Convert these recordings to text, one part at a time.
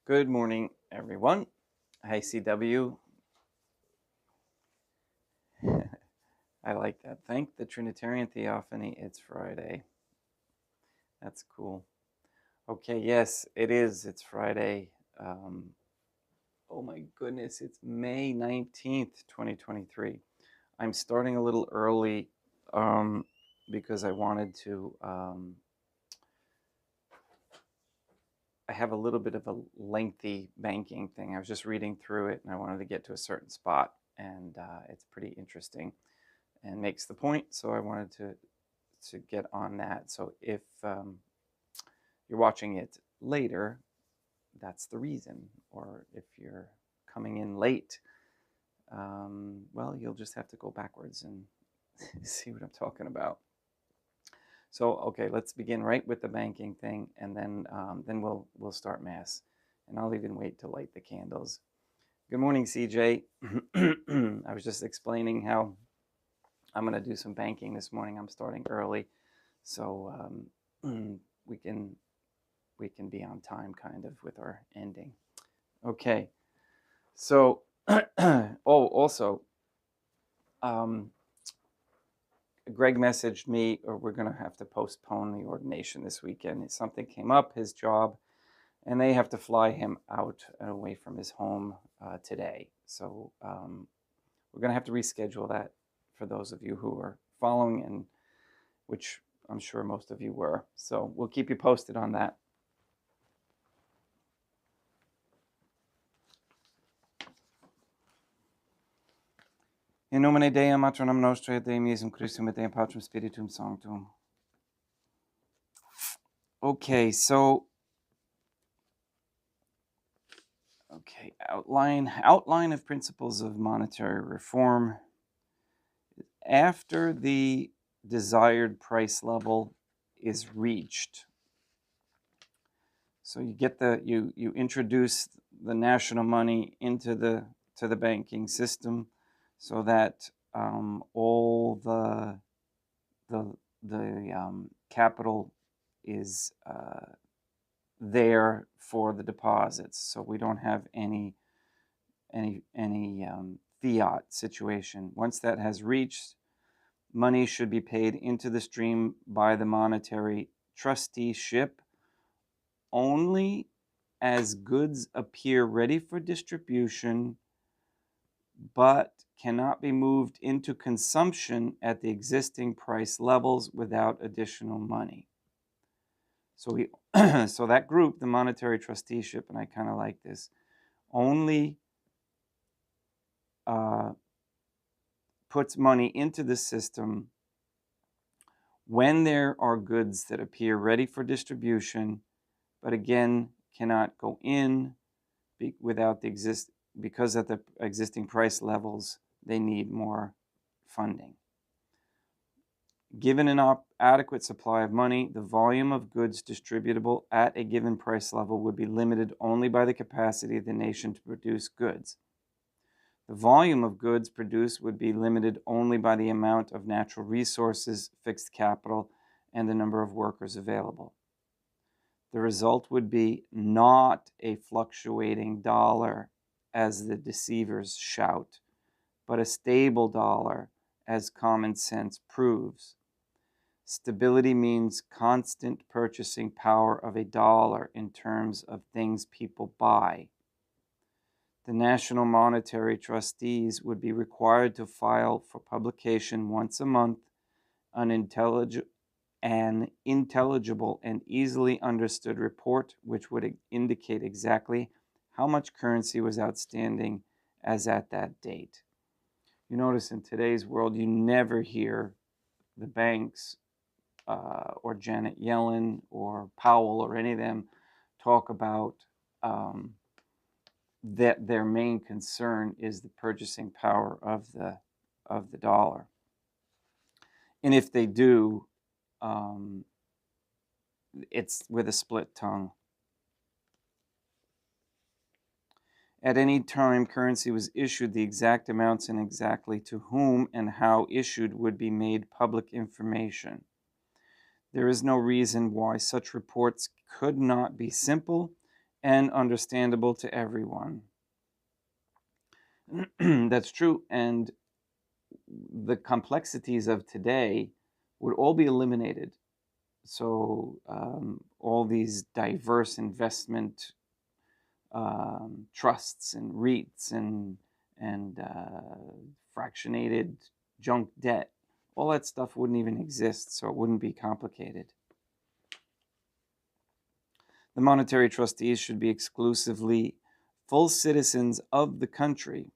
Good morning, everyone. Hi, CW. I like that. Thank the Trinitarian Theophany. It's Friday. That's cool. Okay, yes, it is. It's Friday. Oh my goodness, it's May 19th, 2023. I'm starting a little early because I wanted to. I have a little bit of a lengthy banking thing. I was just reading through it and I wanted to get to a certain spot, and it's pretty interesting and makes the point. So I wanted to get on that. So if you're watching it later, that's the reason. Or if you're coming in late, well, you'll just have to go backwards and see what I'm talking about. So okay, let's begin right with the banking thing, and then we'll start mass, and I'll even wait to light the candles. Good morning, CJ. I was just explaining how I'm going to do some banking this morning. I'm starting early, so we can be on time kind of with our ending. Okay, so also Greg messaged me, or we're going to have to postpone the ordination this weekend. Something came up, his job, and they have to fly him out and away from his home today. So we're going to have to reschedule that for those of you who are following, and which I'm sure most of you were. So we'll keep you posted on that. In nomine Dei, Matronum Nostrae, et Deum Iesum Christum, et Deum Patrum Spiritum Sanctum. Okay, so outline of principles of monetary reform. After the desired price level is reached, so you introduce the national money into the banking system, so that all the capital is there for the deposits. So we don't have any fiat situation. Once that has reached, money should be paid into the stream by the monetary trusteeship only as goods appear ready for distribution, but cannot be moved into consumption at the existing price levels without additional money. So so that group, the monetary trusteeship, and I kind of like this, only puts money into the system when there are goods that appear ready for distribution, but again cannot go in without because at the existing price levels they need more funding. Given an adequate supply of money, the volume of goods distributable at a given price level would be limited only by the capacity of the nation to produce goods. The volume of goods produced would be limited only by the amount of natural resources, fixed capital, and the number of workers available. The result would be not a fluctuating dollar, as the deceivers shout, but a stable dollar, as common sense proves. Stability means constant purchasing power of a dollar in terms of things people buy. The National Monetary Trustees would be required to file for publication once a month an intelligible and easily understood report which would indicate exactly how much currency was outstanding as at that date. You notice in today's world, you never hear the banks or Janet Yellen or Powell or any of them talk about that their main concern is the purchasing power of the dollar. And if they do, it's with a split tongue. At any time currency was issued, the exact amounts and exactly to whom and how issued would be made public information. There is no reason why such reports could not be simple and understandable to everyone. That's true, and the complexities of today would all be eliminated. So all these diverse investment trusts and REITs and fractionated junk debt, all that stuff wouldn't even exist, so it wouldn't be complicated. The monetary trustees should be exclusively full citizens of the country,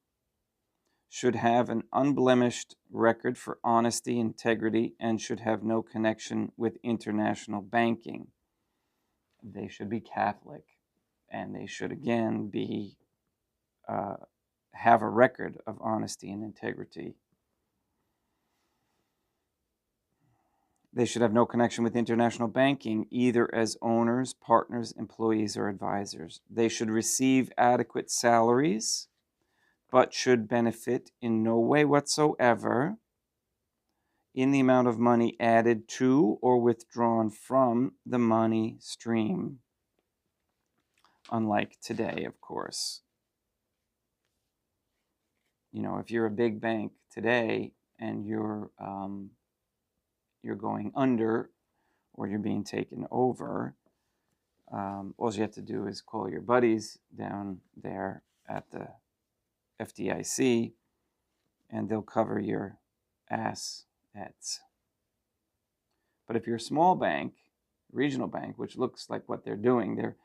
should have an unblemished record for honesty, integrity, and should have no connection with international banking. They should be Catholic, and they should again be have a record of honesty and integrity. They should have no connection with international banking, either as owners, partners, employees, or advisors. They should receive adequate salaries, but should benefit in no way whatsoever in the amount of money added to or withdrawn from the money stream. Unlike today, of course. You know, if you're a big bank today and you're going under or you're being taken over, all you have to do is call your buddies down there at the FDIC and they'll cover your assets. But if you're a small bank, regional bank, which looks like what they're doing, they're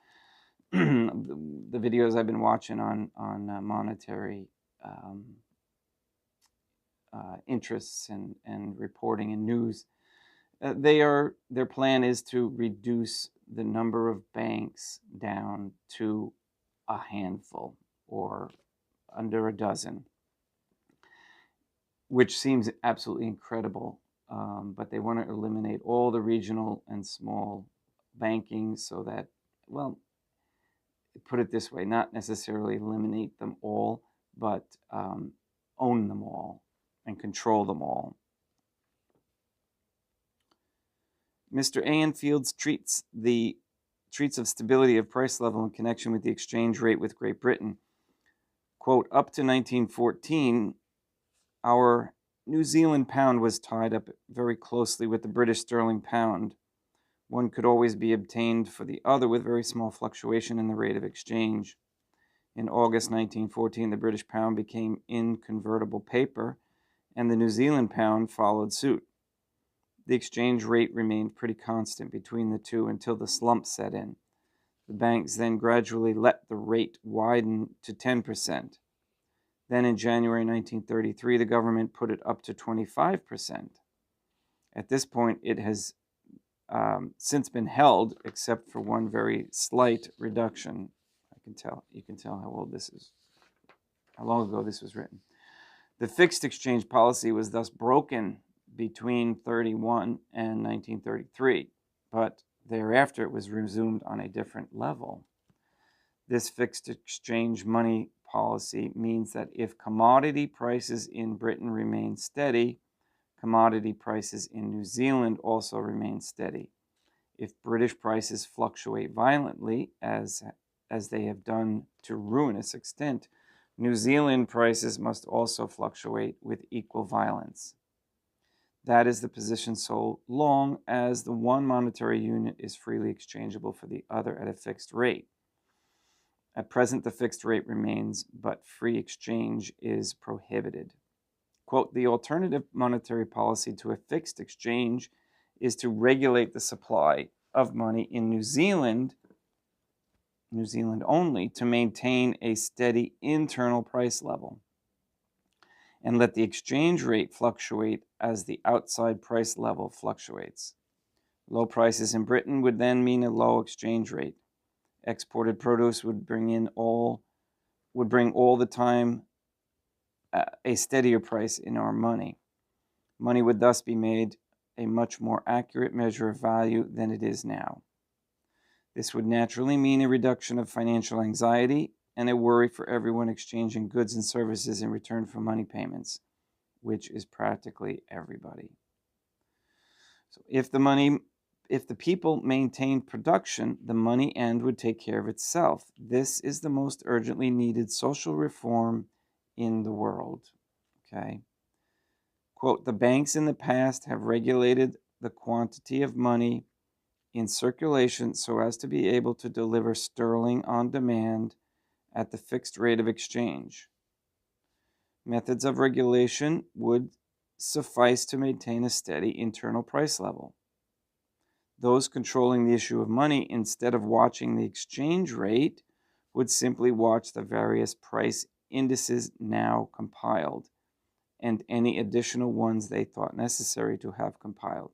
the videos I've been watching on monetary interests and reporting and news, their plan is to reduce the number of banks down to a handful or under a dozen, which seems absolutely incredible. But they want to eliminate all the regional and small banking so that, well, put it this way, not necessarily eliminate them all, but own them all and control them all. Mr. Anfield treats of stability of price level in connection with the exchange rate with Great Britain. Quote, up to 1914, our New Zealand pound was tied up very closely with the British sterling pound. One could always be obtained for the other with very small fluctuation in the rate of exchange. In August 1914, the British pound became inconvertible paper, and the New Zealand pound followed suit. The exchange rate remained pretty constant between the two until the slump set in. The banks then gradually let the rate widen to 10%. Then in January 1933, the government put it up to 25%. At this point, it has since been held, except for one very slight reduction. You can tell how old this is, how long ago this was written. The fixed exchange policy was thus broken between 1931 and 1933, but thereafter it was resumed on a different level. This fixed exchange money policy means that if commodity prices in Britain remain steady, commodity prices in New Zealand also remain steady. If British prices fluctuate violently, as they have done to ruinous extent, New Zealand prices must also fluctuate with equal violence. That is the position so long as the one monetary unit is freely exchangeable for the other at a fixed rate. At present, the fixed rate remains, but free exchange is prohibited. Quote, the alternative monetary policy to a fixed exchange is to regulate the supply of money in New Zealand only, to maintain a steady internal price level, and let the exchange rate fluctuate as the outside price level fluctuates. Low prices in Britain would then mean a low exchange rate. Exported produce would bring all the time a steadier price in our money. Money would thus be made a much more accurate measure of value than it is now. This would naturally mean a reduction of financial anxiety and a worry for everyone exchanging goods and services in return for money payments, which is practically everybody. So if the money if the people maintained production, the money end would take care of itself. This is the most urgently needed social reform in the world. Okay. Quote, the banks in the past have regulated the quantity of money in circulation so as to be able to deliver sterling on demand at the fixed rate of exchange. Methods of regulation would suffice to maintain a steady internal price level. Those controlling the issue of money, instead of watching the exchange rate, would simply watch the various price indices now compiled and any additional ones they thought necessary to have compiled.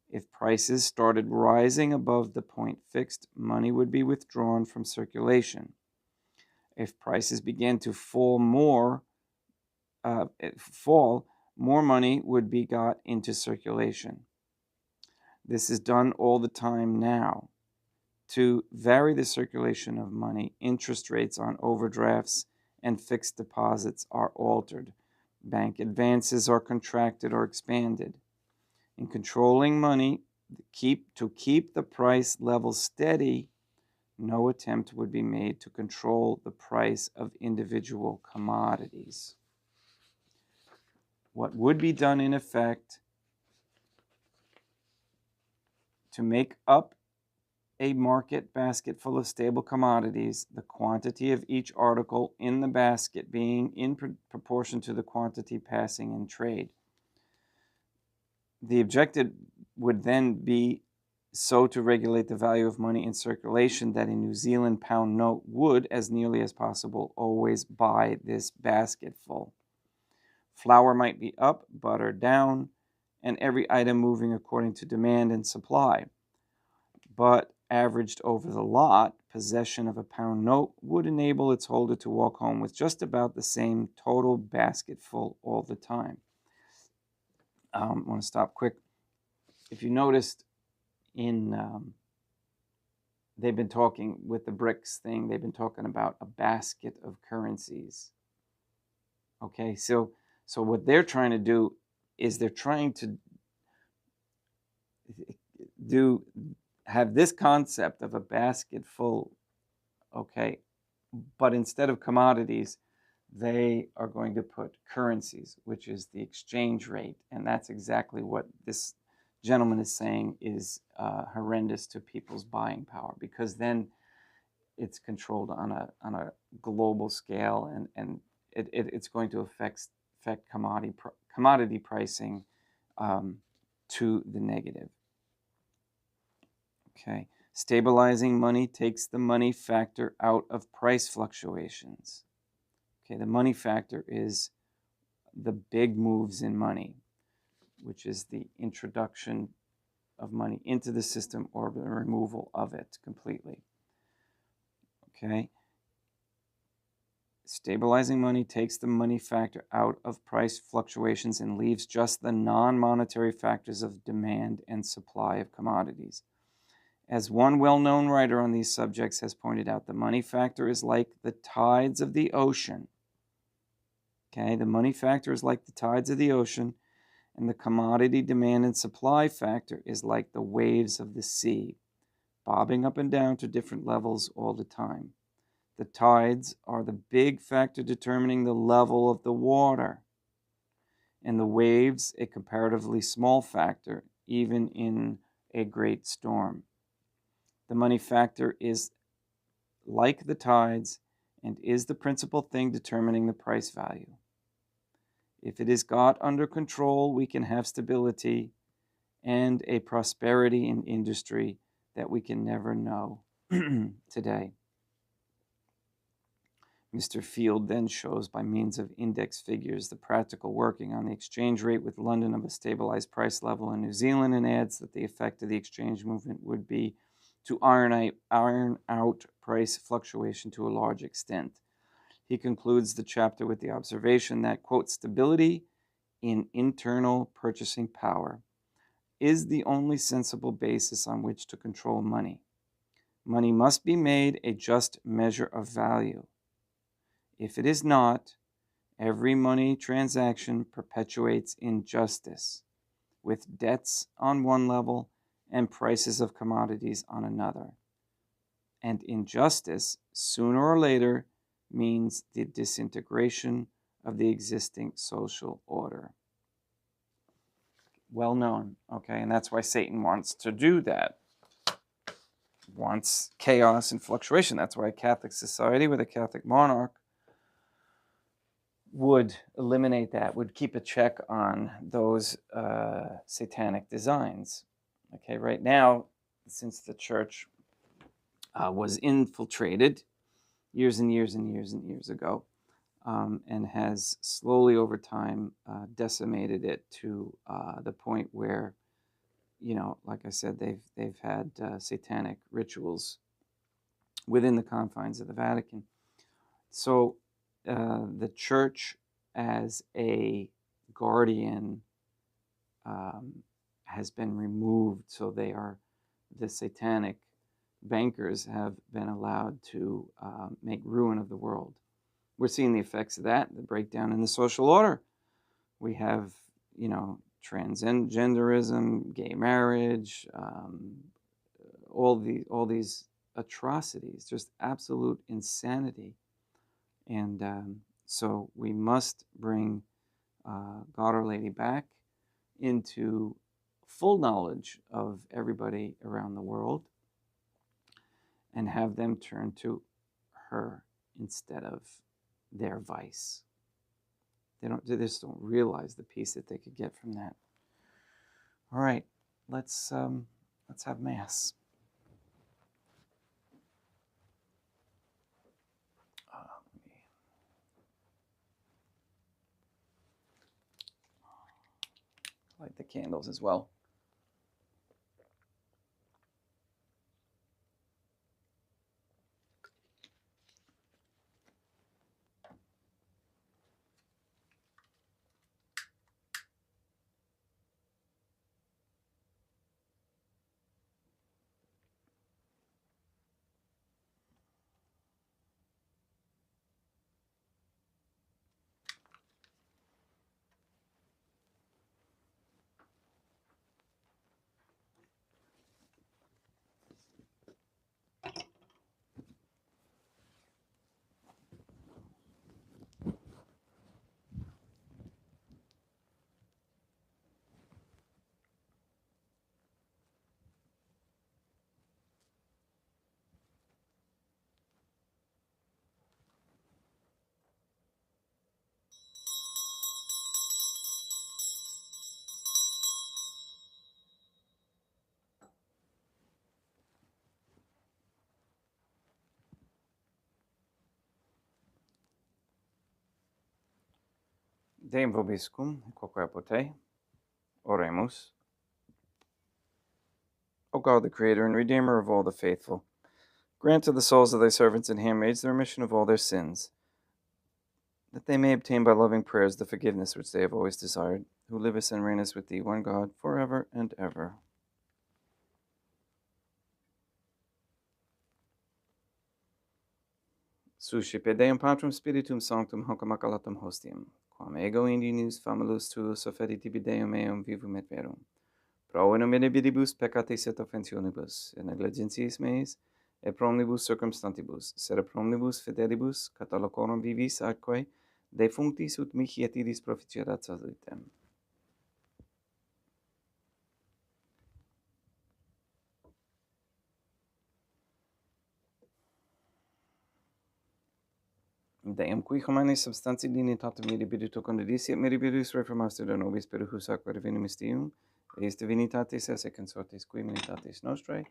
If prices started rising above the point fixed, money would be withdrawn from circulation. If prices began to fall, more money would be got into circulation. This is done all the time now. To vary the circulation of money, interest rates on overdrafts and fixed deposits are altered. Bank advances are contracted or expanded. In controlling money, to keep the price level steady, no attempt would be made to control the price of individual commodities. What would be done in effect to make up a market basket full of stable commodities, the quantity of each article in the basket being in proportion to the quantity passing in trade. The objective would then be so to regulate the value of money in circulation that a New Zealand pound note would, as nearly as possible, always buy this basketful. Flour might be up, butter down, and every item moving according to demand and supply. But averaged over the lot, possession of a pound note would enable its holder to walk home with just about the same total basketful all the time. I want to stop quick. If you noticed, they've been talking with the BRICS thing, they've been talking about a basket of currencies. Okay, so what they're trying to do is they're trying to have this concept of a basket full, okay, but instead of commodities, they are going to put currencies, which is the exchange rate, and that's exactly what this gentleman is saying is horrendous to people's buying power, because then it's controlled on a global scale, and it's going to affect commodity pricing to the negative. Okay, stabilizing money takes the money factor out of price fluctuations. Okay, the money factor is the big moves in money, which is the introduction of money into the system or the removal of it completely. Okay, stabilizing money takes the money factor out of price fluctuations and leaves just the non-monetary factors of demand and supply of commodities. As one well-known writer on these subjects has pointed out, the money factor is like the tides of the ocean. Okay, the money factor is like the tides of the ocean, and the commodity demand and supply factor is like the waves of the sea, bobbing up and down to different levels all the time. The tides are the big factor determining the level of the water, and the waves a comparatively small factor, even in a great storm. The money factor is like the tides and is the principal thing determining the price value. If it is got under control, we can have stability and a prosperity in industry that we can never know today. Mr. Field then shows by means of index figures the practical working on the exchange rate with London of a stabilized price level in New Zealand, and adds that the effect of the exchange movement would be to iron out price fluctuation to a large extent. He concludes the chapter with the observation that, quote, stability in internal purchasing power is the only sensible basis on which to control money. Money must be made a just measure of value. If it is not, every money transaction perpetuates injustice, with debts on one level and prices of commodities on another. And injustice, sooner or later, means the disintegration of the existing social order. Well known, okay? And that's why Satan wants to do that. Wants chaos and fluctuation. That's why a Catholic society with a Catholic monarch would eliminate that, would keep a check on those satanic designs. Okay, right now, since the church was infiltrated years and years and years and years ago, and has slowly over time decimated it to the point where, like I said, they've had satanic rituals within the confines of the Vatican. So the church as a guardian has been removed. So the satanic bankers have been allowed to make ruin of the world. We're seeing the effects of that, the breakdown in the social order. We have, transgenderism, gay marriage, all these atrocities, just absolute insanity. And so we must bring God Our Lady back into full knowledge of everybody around the world and have them turn to her instead of their vice. They just don't realize the peace that they could get from that. All right, let's have Mass. Light the candles as well. Deum vobiscum, quoque apote, oremus. O God, the Creator and Redeemer of all the faithful, grant to the souls of thy servants and handmaids the remission of all their sins, that they may obtain by loving prayers the forgiveness which they have always desired, who livest and reignest with thee, one God, forever and ever. Suscipe Deum Patrum Spiritum Sanctum hoc maculatum hostium, quam ego indinus famulus tuus offeri tibi Deum meum vivum et verum. Pro in nomine vidibus peccatis et offensionibus, et negligentiis meis, et promnibus circumstantibus, sed promnibus fidelibus, catalocorum vivis atque, defunctis ut mihi et idis proficierat salutem. Deum qui humanis substanti dignitatem mirabilito condidisi et mirabilis reformaster de nobis per hus aqua divinum Deum, eis divinitatis esse consortis qui militatis nostrae,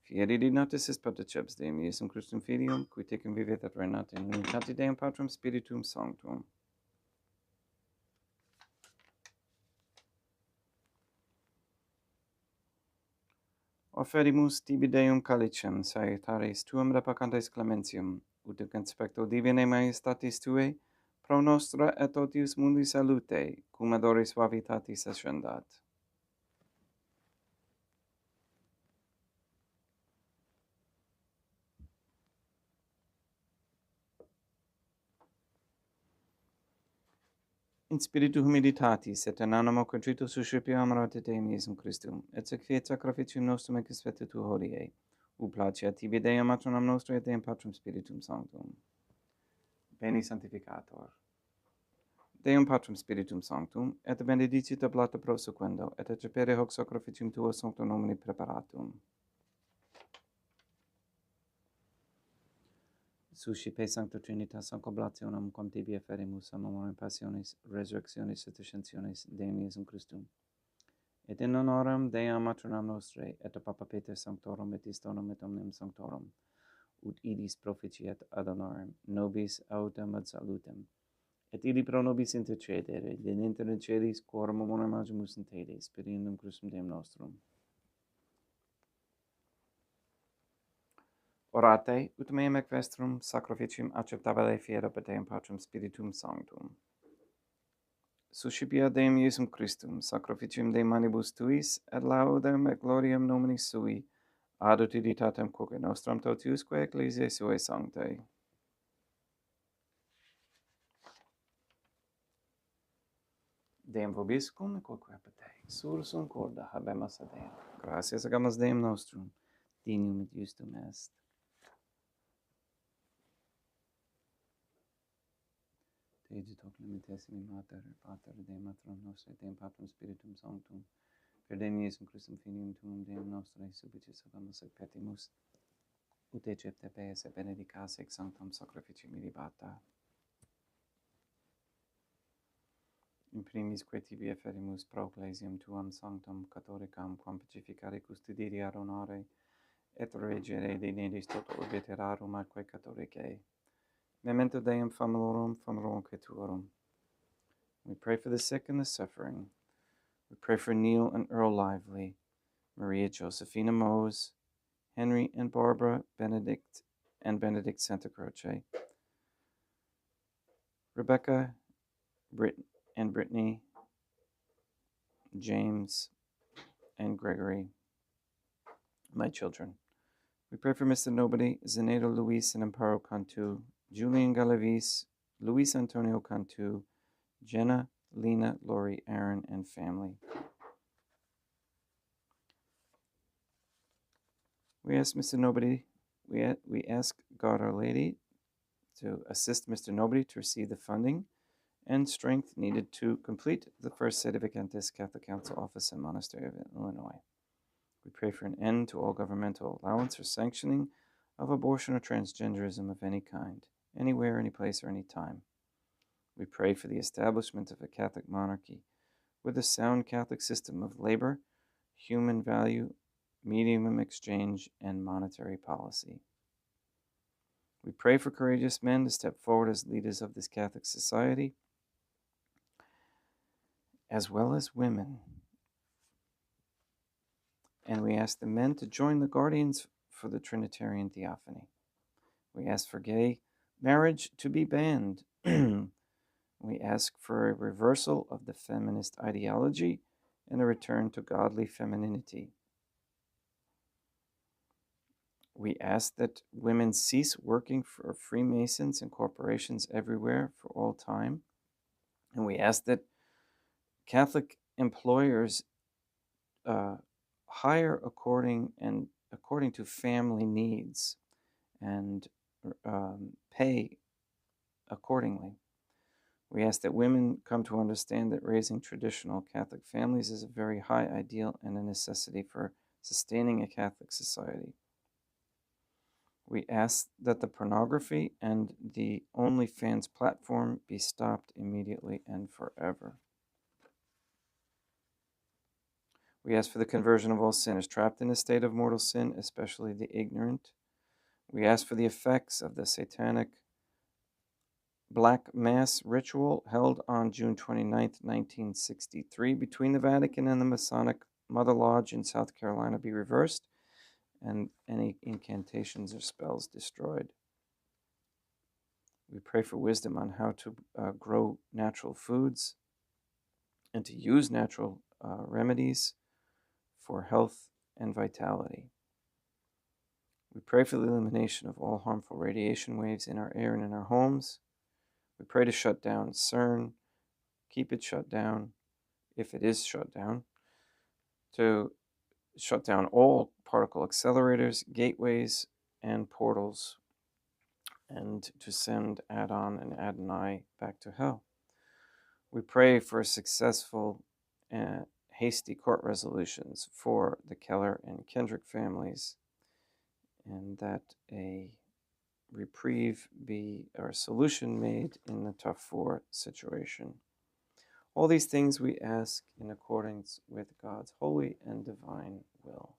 fieri dignatis est patriceps Deum Iesum Christum Filium, qui tecum vivet et regnat in unitate Deum Patrum Spiritum Sanctum. Offerimus tibi Deum calicem, salutaris tuum repacantes clementium, ut in conspecto divinae majestatis tuae, pro nostra et totius mundi salute, cum adoris suavitatis ascendat. In spiritu humilitatis et in animo contrito suscipiam amorate Deum Iesum Christum, et sacrifiet sacrificium nostrum et conspectu tu hodie, u placeat tibi Deum matronam nostrum et Deum Patrum Spiritum Sanctum. Beni Sanctificator. Deum Patrum Spiritum Sanctum, et benedicit oblata prosequendo, et accepere hoc sacrificium tuo sancto nomini preparatum. Suscipe Sancta Trinitas concoblationem quam tibi eferimus amore passionis, resurrectionis et ascensionis Deum Iesum Christum. Et in honorem Deum matronam nostrae, et a Papa Peter Sanctorum et Istonum et omnium Sanctorum, ut idis proficiat ad honorem, nobis autem ad salutem, et ili pro nobis intercedere, inter in celis quorum amorem agimus in tede, spiriendum crucem Deum nostrum. Orate, ut meam ec vestrum sacrificium acceptabile fiero per Deum Patrum Spiritum Sanctum. Suscipia Deum Iesum Christum, sacrificium de manibus tuis, et laudem et gloriam nomini sui, ad utilitatem quoque nostram totiusque ecclesiae suae sanctae. Deum vobiscum, quoque apete, sursum corda habemus ad Deum. Gratias agamus Deum nostrum, dignum et justum est. Te igitot limitessimi mater, pater, Deum matronum nostre, Deum Patrum Spiritum Sanctum, per Deum Iesum Christum filium tuum, Deum nostre, subitus agamus et petimus, ut ecepte pees et benedicas ex sanctam sacrificium ilibata. In primis quae tibi efferimus pro ecclesiam tuam sanctam catholicam, quam pacificare custodire ad honore, et regere de nedis toto obliterarum atque catholicae. Memento Deum famulorum tuorum. We pray for the sick and the suffering. We pray for Neil and Earl Lively, Maria Josephina Mose, Henry and Barbara Benedict and Benedict Santa Croce, Rebecca and Brittany, James and Gregory, my children. We pray for Mr. Nobody, Zenedo Luis and Amparo Cantu, Julian Galavis, Luis Antonio Cantu, Jenna, Lena, Lori, Aaron, and family. We ask Mr. Nobody, we ask God Our Lady to assist Mr. Nobody to receive the funding and strength needed to complete the first Sedevacantist Catholic Council office in Monastery of Illinois. We pray for an end to all governmental allowance or sanctioning of abortion or transgenderism of any kind, anywhere, any place, or any time. We pray for the establishment of a Catholic monarchy with a sound Catholic system of labor, human value, medium exchange, and monetary policy. We pray for courageous men to step forward as leaders of this Catholic society, as well as women. And we ask the men to join the guardians for the Trinitarian Theophany. We ask for gay marriage to be banned. We ask for a reversal of the feminist ideology and a return to godly femininity. We ask that women cease working for Freemasons and corporations everywhere for all time. And we ask that Catholic employers hire according to family needs and pay accordingly. We ask that women come to understand that raising traditional Catholic families is a very high ideal and a necessity for sustaining a Catholic society. We ask that the pornography and the OnlyFans platform be stopped immediately and forever. We ask for the conversion of all sinners trapped in a state of mortal sin, especially the ignorant. We ask for the effects of the satanic Black Mass ritual held on June 29, 1963, between the Vatican and the Masonic Mother Lodge in South Carolina be reversed, and any incantations or spells destroyed. We pray for wisdom on how to grow natural foods and to use natural remedies for health and vitality. We pray for the elimination of all harmful radiation waves in our air and in our homes. We pray to shut down CERN, keep it shut down, if it is shut down, to shut down all particle accelerators, gateways, and portals, and to send Adon and Adonai back to hell. We pray for successful and hasty court resolutions for the Keller and Kendrick families, and that a reprieve be or a solution made in the tough 4 situation. All these things we ask in accordance with God's holy and divine will.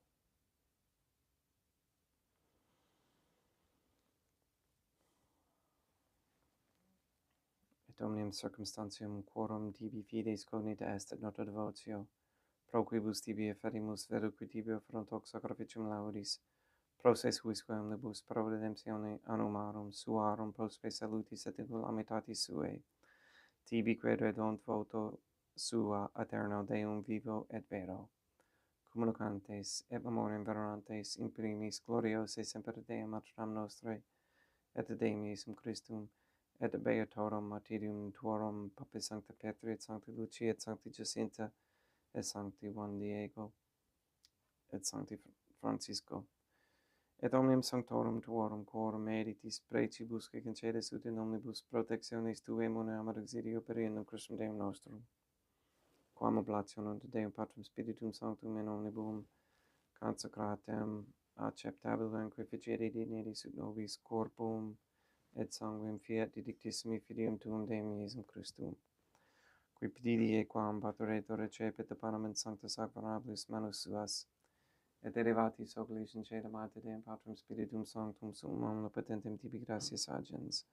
Et omnium circumstantium quorum tibi fides cognita est et nota devotio, pro quibus tibi efferimus veruque tibio frontox sacrificium laudis, proces huisque omnibus pro redemptione annumarum suarum prospe salutis et amitatis suae, tibi quid redont voto sua aeterno Deum vivo et vero, communicantes et memoriam venerantes in primis gloriose semper Deum matram nostrae, et Deum Iesum Christum, et beatorum martyrium tuorum, Papis Sancta Petri, et Sancti Lucia, et Sancti Jacinta, et Sancti Juan Diego, et Sancti Francisco, et omnium sanctorum tuorum, quorum meditis precibus, que concedes ut in omnibus protectionis tuae moneam ad exilio periendum Christum Deum nostrum, quam oblationem de Deum Patrum Spiritum Sanctum in omnibus consecratem acceptabilem quificere dineris ut nobis corpum et sanguinem fiat didictissimi filium tuum Deum Iesum Christum, qui pedidie quam paturetur recepit panem sancta sacramentablis manus suas, et elevatis oculis in caelum ad Deum Patrum Spiritum Sanctum sum omnipotentem tibi gratias agens,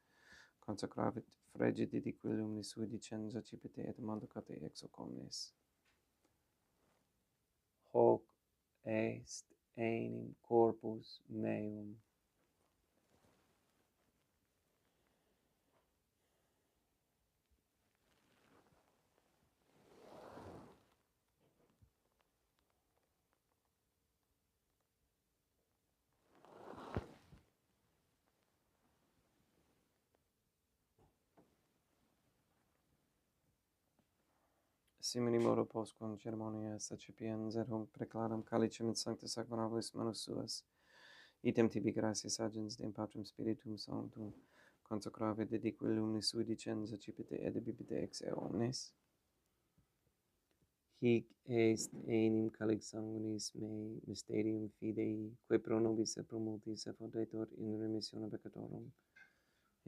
consecravit fregi didiquilum ni sui dicens accipite et mandacate ex hoc omnes. Hoc est enim corpus meum. Simini modo postquam ceremonias accipiens et hunc preclaram calicem in sancta sacramentablis manus suas, item tibi gratias agens Deum Patrum Spiritum Sanctum, consecravit dediquilum ni sui dicens accipite et bibite ex eo omnes. Hic est enim calix sanguinis mei mysterium fidei, quae pro nobis et pro multis effundetur in remissione peccatorum,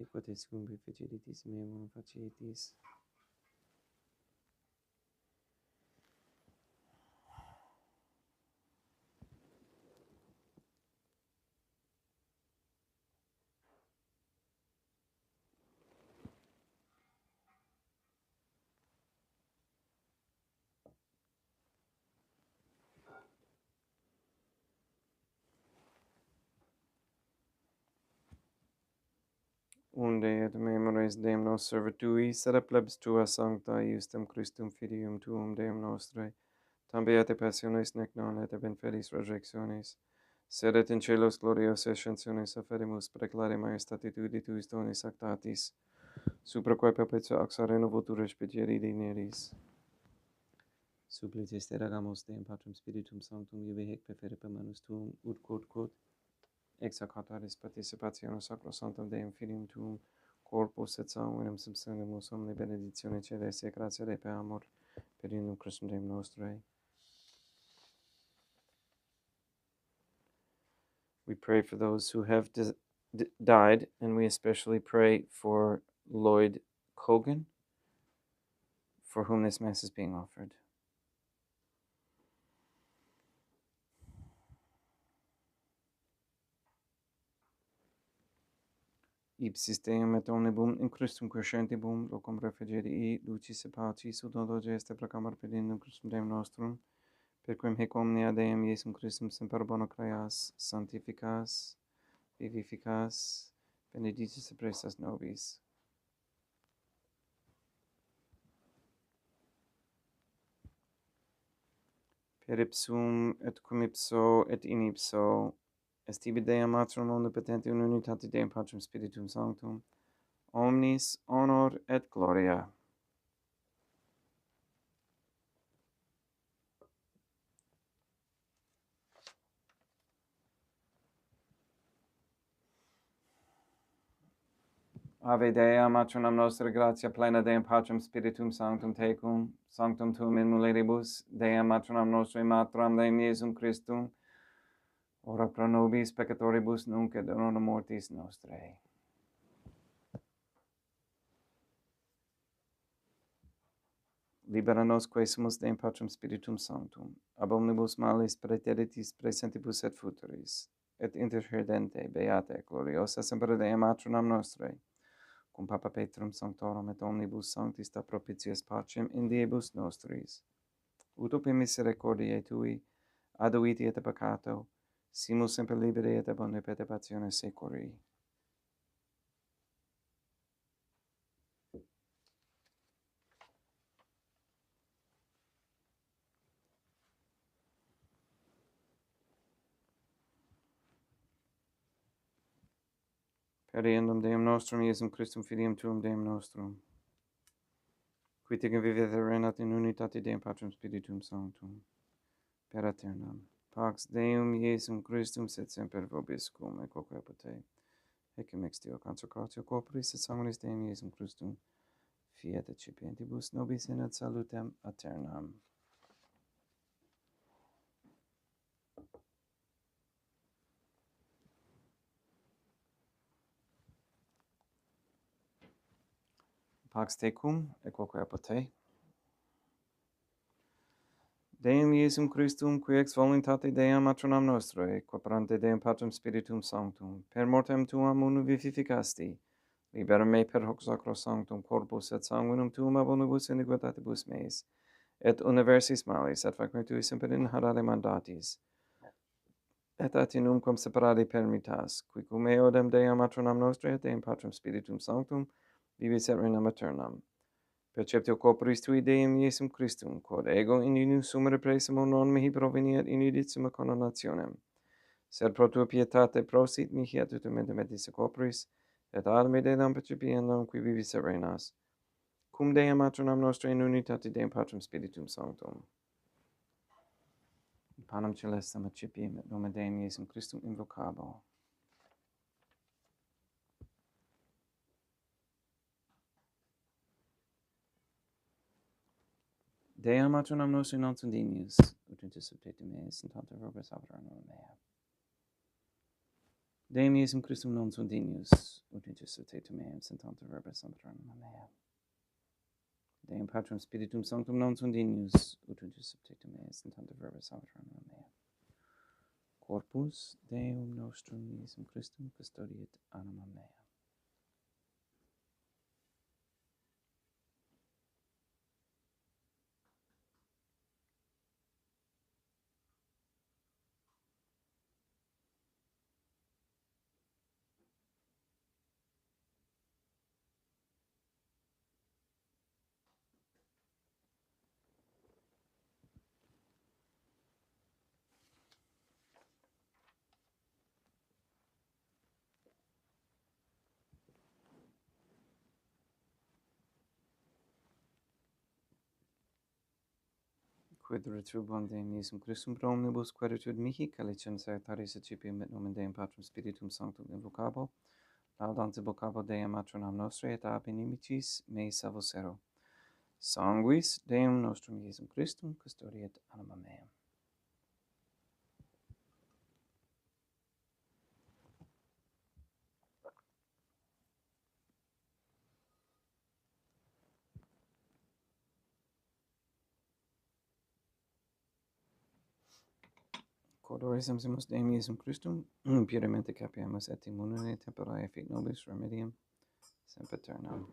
et quod est cum ficeritis meum facietis. Unde et memores Deum nos servitui, sed a plebs tua sancta iustem Christum filium tuum Deum nostre, tam beate passiones nec non et ab infeliz resurrectionis, sed et in celos gloriose ascensiones aferimus preclare majestatitudi tuis donis actatis, supra quae perpetua axa renovotur respicieri dineris. Supplices te rogamos Deum Patrum Spiritum Sanctum iube hec perfere per manus tuum, ut quod ex hoc hataris participationem sacrosanctum Deum Filium tuum, corpus et sanguinem subsanguimus omni benedictione celeste et gratia Dei per amor, per in Christum Deum nostre. We pray for those who have died, and we especially pray for Lloyd Cogan, for whom this Mass is being offered. Ipsis Deum et omnibum in Christum crescentibum, locum refrigerii, lucis et pacis, ut nodo geste proclamar per in Christum Deum nostrum, per quem hic omnia Deum Iesum Christum semper bono creas, sanctificas, vivificas, benedictis et prestas nobis. Per ipsum et cum ipso et in ipso, est tibi Deum Matrum omnipotenti in unitate Deum Patrum Spiritum Sanctum, omnis honor et gloria Ave Dea, Matronam Nostra, gratia plena Deum Patrem Spiritum Sanctum Tecum, Sanctum Tuum in mulieribus, Dea Matronam Nostrae, Matram Deum Iesum Christum, ora pro nobis peccatoribus nunc et in hora mortis nostrae. Libera nos quae sumus Deum Patrem Spiritum Sanctum, ab omnibus malis praeteritis praesentibus et futuris, et intercedente beate gloriosa semper Dea Matronam Nostrae, cum Papa Petrum Sanctorum et omnibus sanctis da propitias pacem in diebus nostris. Ut ubi misericordiae tui, aduiti et peccato, simus semper liberi et ab omnia perturbazione securi. Per eundem Deum nostrum, Iesum Christum, Filium Tuum, Deum nostrum, qui tecum vivit et reinat in unitate Deum Patrem Spiritum Sanctum, per aeternam. Pax Deum Iesum Christum, sed semper vobiscum, et quoque apud ecum ex Deo consecratio corporis et sanguinis Deum Iesum Christum, fiat excipientibus nobis in et salutem aeternam. Pax tecum, et quoque apud te. Deum Iesum Christum, qui ex voluntate Deum Matronam Nostrae, quaperante Deum Patrem Spiritum Sanctum, per mortem Tuam unu vivificasti, libera me per hoc sacro sanctum corpus et sanguinum Tuum ab omnibus iniquitatibus meis, et universis malis, et fac me Tui semper inharare mandatis, et atinumquam separare permittas, qui cum eodem Deum Matronam Nostrae et Deum Patrem Spiritum Sanctum, vivis et regnam aeternam. Perceptio corporis tui Deum Iesum Christum, quod ego in unum sumere praesimo non mihi proveniat inudit summa coronationem, sed pro tua pietate prosit mihi et tutumenta metis corporis, et ad me dedam percipiendam qui vivis et reinas, cum Deum Matronam Nostrae in unitate Deum Patrem Spiritum Sanctum. Panem celestem accipiem et nomen Deum Iesum Christum invocabo. Deum Matronam Nostrae non sunt dignius, ut interceptate meis, in tanto robes averano mea. Deum Iesum Christum non sunt dignius, ut interceptate meam, sint tanto verbis aeternam mea. Deum Patrem Spiritum Sanctum non sunt dignius, ut interceptate meam, sint tanto verbis aeternam mea. Corpus Deum nostrum Iesum Christum custodiet anima mea. Quid retribuam Deum Iesum Christum pro omnibus queritud mihi, calicem salutaris accipiem et nomen Deum Patrem Spiritum Sanctum invocabo, laudant invocabo Deum Matronam Nostrae et ab inimicis mei salvosero. Sanguis Deum nostrum Iesum Christum custodiet anima meam. Quod ora sensimus Deum Iesum Christum, puramente capiamus et immunere temperae fit nobis remedium sempiternam.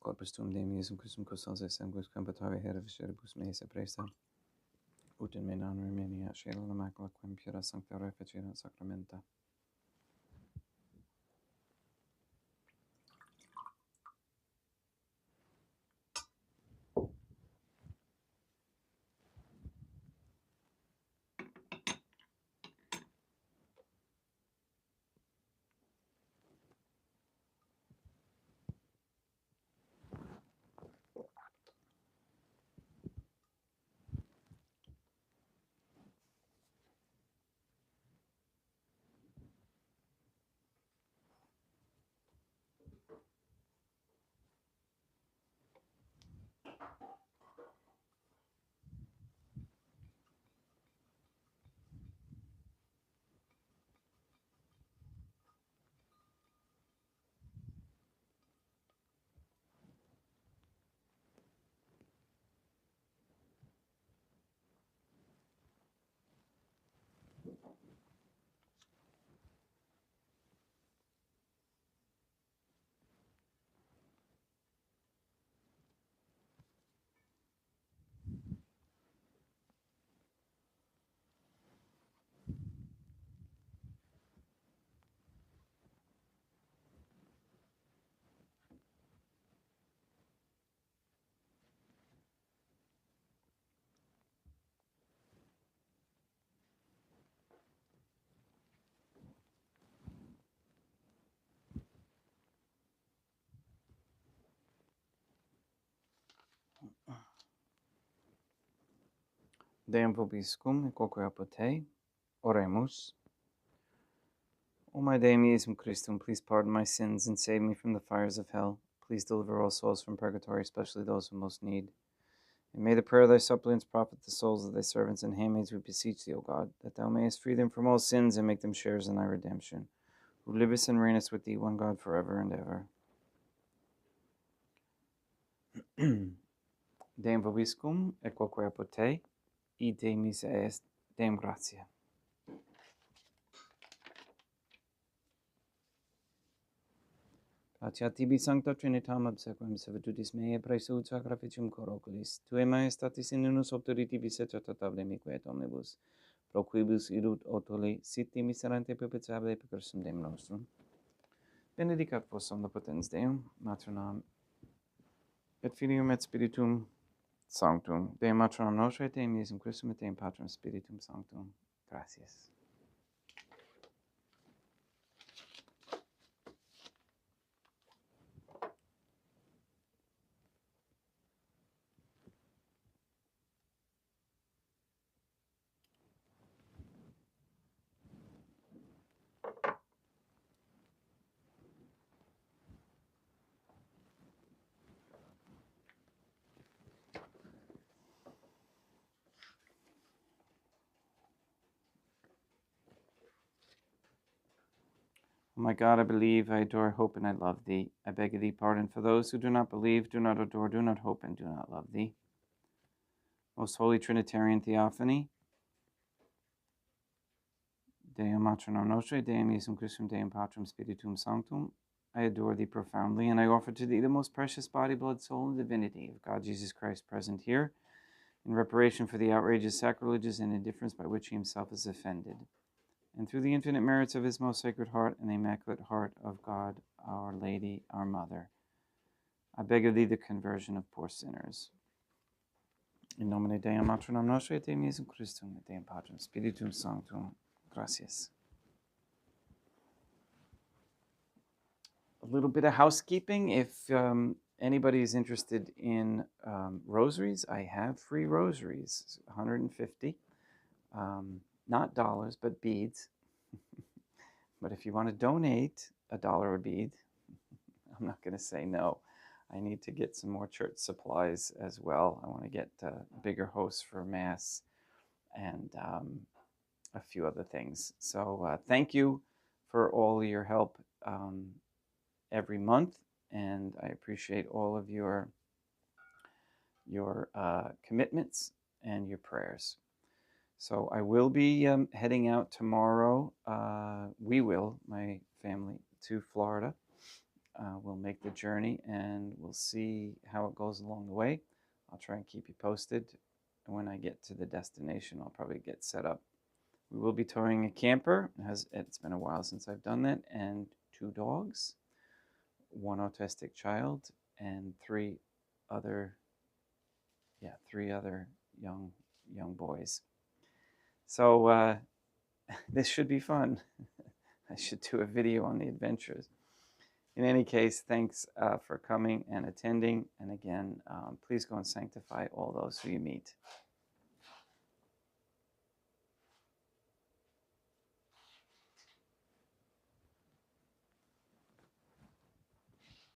Corpus tuum Deum Iesum Christum custose sanguis campatare hera visceribus meis presta, ut in me non remenia scela la macula quem pura sancta reficiat sacramenta. Deum vobiscum, et quoque apote, oremus. O my Deum Iesum Christum, please pardon my sins and save me from the fires of hell. Please deliver all souls from purgatory, especially those who most need. And may the prayer of thy suppliants profit the souls of thy servants and handmaids, we beseech thee, O God, that thou mayest free them from all sins and make them sharers in thy redemption, who livest and reignest with thee, one God, forever and ever. Deum vobiscum, et quoque apote, et de misa est, Deum gratia. Patia tibi sancta Trinitam obsequem servitutis mea praesut sacrificium coroculis, tue majestatis in unus auctoriti visetur totale mique et omnibus, pro quibus irut otole siti miserante perpetuabile per Christum Deum nostrum. Benedicat vos omnipotens Deum, Maternam, et Filium et Spiritum Sanctum. Deum Maternam nostre, et Deum Iesum Christum, et Deum Patrum Spiritum Sanctum. Gracias. O my God, I believe, I adore, hope, and I love thee. I beg of thee pardon for those who do not believe, do not adore, do not hope, and do not love thee. Most Holy Trinitarian Theophany, Deum Maternam Nostre, Deum Iesum Christum, Deum Patrum Spiritum Sanctum, I adore thee profoundly, and I offer to thee the most precious body, blood, soul, and divinity of God Jesus Christ present here, in reparation for the outrages, sacrileges, and indifference by which he himself is offended, and through the infinite merits of his most sacred heart and the immaculate heart of God, our Lady, our Mother, I beg of thee the conversion of poor sinners. In nomine Deum Maternam Nostre, et Deum Iesum Christum, et Deum Patrum Spiritum Sanctum. Gracias. A little bit of housekeeping. If anybody is interested in rosaries, I have free rosaries, 150. Not dollars, but beads. But if you want to donate $1 a bead, I'm not going to say no. I need to get some more church supplies as well. I want to get bigger hosts for Mass and a few other things. So thank you for all your help every month, and I appreciate all of your commitments and your prayers. So I will be heading out tomorrow. We will, my family, to Florida. We'll make the journey, and we'll see how it goes along the way. I'll try and keep you posted. And when I get to the destination, I'll probably get set up. We will be towing a camper. It's been a while since I've done that, and 2 dogs, 1 autistic child, and 3 other young boys. So this should be fun. I should do a video on the adventures. In any case, thanks for coming and attending. And again, please go and sanctify all those who you meet.